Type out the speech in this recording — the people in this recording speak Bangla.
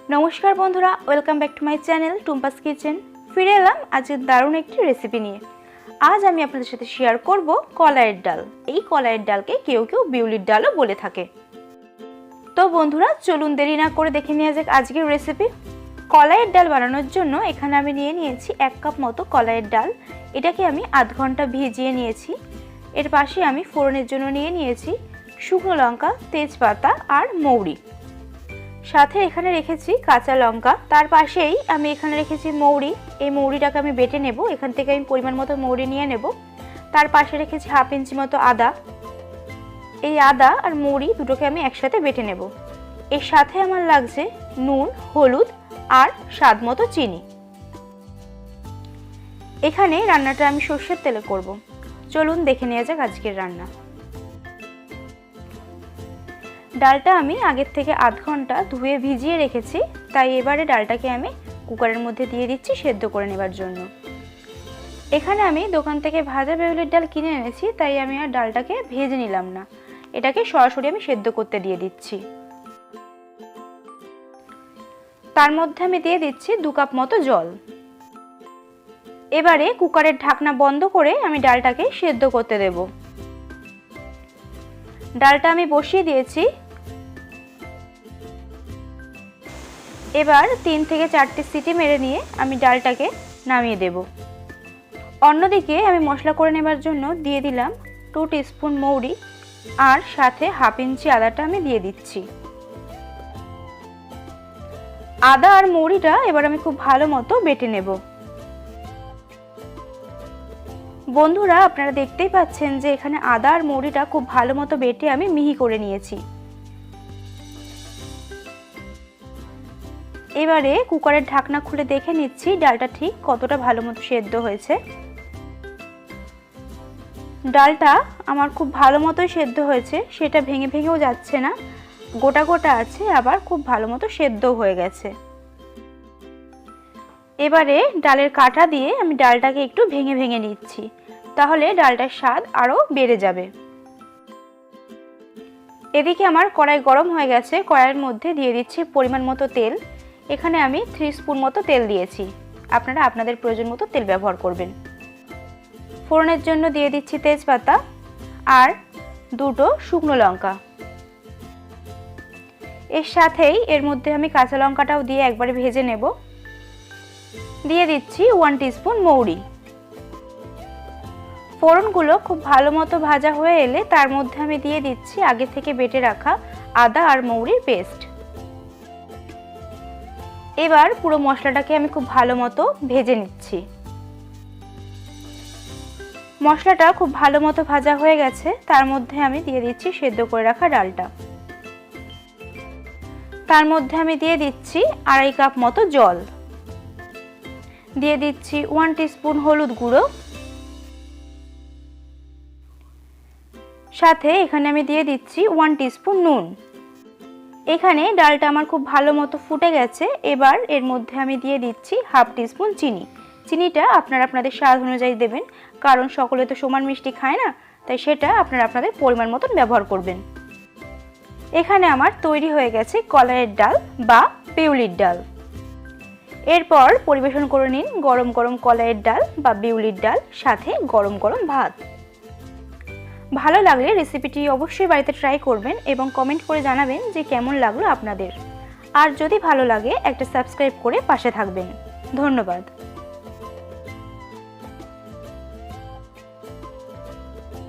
नमस्कार बंधुरा welcome back to my channel Tumpa's kitchen. फिरे एलाम आज दारुण एक रेसिपि निये। आज आमी आपनादेर साथे शेयर करब कलाइर डाल। এই কলাইয়ের ডালকে কেউ কেউ বিউলির ডালও বলে থাকে। তো বন্ধুরা চলুন দেরি না করে দেখে নেওয়া যাক আজকের রেসিপি। কলাইয়ের ডাল বানানোর জন্য এখানে আমি নিয়ে নিয়েছি 1 কাপ মতো কলাইয়ের ডাল। এটাকে আমি আধ ঘন্টা ভিজিয়ে নিয়েছি। এর পাশে আমি ফোড়নের জন্য নিয়ে নিয়েছি শুকনো লঙ্কা, তেজপাতা আর মৌরি। সাথে এখানে রেখেছি কাঁচা লঙ্কা। তার পাশেই আমি এখানে রেখেছি মৌরি। এই মৌরিটাকে আমি বেটে নেব। এখান থেকে আমি পরিমাণ মতো মৌরি নিয়ে নেব। তার পাশে রেখেছি হাফ ইঞ্চি মতো আদা। এই আদা আর মৌরি দুটোকে আমি একসাথে বেটে নেব। এর সাথে আমার লাগছে নুন, হলুদ আর স্বাদ মতো চিনি। এখানে রান্নাটা আমি সরষের তেলে করব। চলুন দেখে নেওয়া যাক আজকের রান্না। ডালটা আমি আগের থেকে আধ ঘন্টা ধুয়ে ভিজিয়ে রেখেছি, তাই এবারে ডালটাকে আমি কুকারের মধ্যে দিয়ে দিচ্ছি সেদ্ধ করে নেবার জন্য। এখানে আমি দোকান থেকে ভাজা বিউলির ডাল কিনে এনেছি, তাই আমি আর ডালটাকে ভেজে নিলাম না, এটাকে সরাসরি আমি সেদ্ধ করতে দিয়ে দিচ্ছি। তার মধ্যে আমি দিয়ে দিচ্ছি 2 কাপ মতো জল। এবারে কুকারের ঢাকনা বন্ধ করে আমি ডালটাকে সেদ্ধ করতে দেব। ডালটা আমি বসিয়ে দিয়েছি। এবার 3 থেকে 4টি সিটি মেরে নিয়ে আমি ডালটাকে নামিয়ে দেব। অন্যদিকে আমি মশলা করে নেবার জন্য দিয়ে দিলাম 2 টিস্পুন মৌরি আর সাথে হাফ ইঞ্চি আদাটা আমি দিয়ে দিচ্ছি। আদা আর মৌরিটা এবার আমি খুব ভালো মতো বেটে নেব। বন্ধুরা আপনারা দেখতেই পাচ্ছেন যে এখানে আদা আর মৌরিটা খুব ভালো মতো বেটে আমি মিহি করে নিয়েছি। এবারে কুকারের ঢাকনা খুলে দেখে নিচ্ছি ডালটা ঠিক কতটা ভালো মতো সেদ্ধ হয়েছে। ডালটা আমার খুব ভালো মতোই সেদ্ধ হয়েছে, সেটা ভেঙে ভেঙেও যাচ্ছে না, গোটা গোটা আছে, আবার খুব ভালো মতো সেদ্ধও হয়ে গেছে। এবারে ডালের কাঁটা দিয়ে আমি ডালটাকে একটু ভেঙে ভেঙে নিচ্ছি, তাহলে ডালটার স্বাদ আরও বেড়ে যাবে। এদিকে আমার কড়াই গরম হয়ে গেছে। কড়াইয়ের মধ্যে দিয়ে দিচ্ছি পরিমাণ মতো তেল। এখানে আমি 3 স্পুন মতো তেল দিয়েছি, আপনারা আপনাদের প্রয়োজন মতো তেল ব্যবহার করবেন। ফোড়নের জন্য দিয়ে দিচ্ছি তেজপাতা আর 2টো শুকনো লঙ্কা। এর সাথেই এর মধ্যে আমি কাঁচা লঙ্কাটাও দিয়ে একবারে ভেজে নেব। দিয়ে দিচ্ছি 1 টিস্পুন মৌরি। ফোড়নগুলো খুব ভালো মতো ভাজা হয়ে এলে তার মধ্যে আমি দিয়ে দিচ্ছি আগে থেকে বেটে রাখা আদা আর মৌরির পেস্ট। এবার পুরো মশলাটাকে আমি খুব ভালো মতো ভেজে নিচ্ছি। মশলাটা খুব ভালো মতো ভাজা হয়ে গেছে। তার মধ্যে আমি দিয়ে দিচ্ছি সেদ্ধ করে রাখা ডালটা। তার মধ্যে আমি দিয়ে দিচ্ছি 2.5 কাপ মতো জল। দিয়ে দিচ্ছি 1 টিস্পুন হলুদ গুঁড়ো। সাথে এখানে আমি দিয়ে দিচ্ছি 1 টিস্পুন নুন। এখানে ডালটা আমার খুব ভালো মতো ফুটে গেছে। এবার এর মধ্যে আমি দিয়ে দিচ্ছি হাফ টিস্পুন চিনি। চিনিটা আপনারা আপনাদের স্বাদ অনুযায়ী দেবেন, কারণ সকলে তো সমান মিষ্টি খায় না, তাই সেটা আপনারা আপনাদের পরিমাণ মতন ব্যবহার করবেন। এখানে আমার তৈরি হয়ে গেছে কলাইয়ের ডাল বা বিউলির ডাল। এরপর পরিবেশন করে নিন গরম গরম কলাইয়ের ডাল বা বিউলির ডাল, সাথে গরম গরম ভাত। ভালো লাগলে রেসিপিটি অবশ্যই বাড়িতে ট্রাই করবেন এবং কমেন্ট করে জানাবেন যে কেমন লাগলো আপনাদের। আর যদি ভালো লাগে একটা সাবস্ক্রাইব করে পাশে থাকবেন। ধন্যবাদ।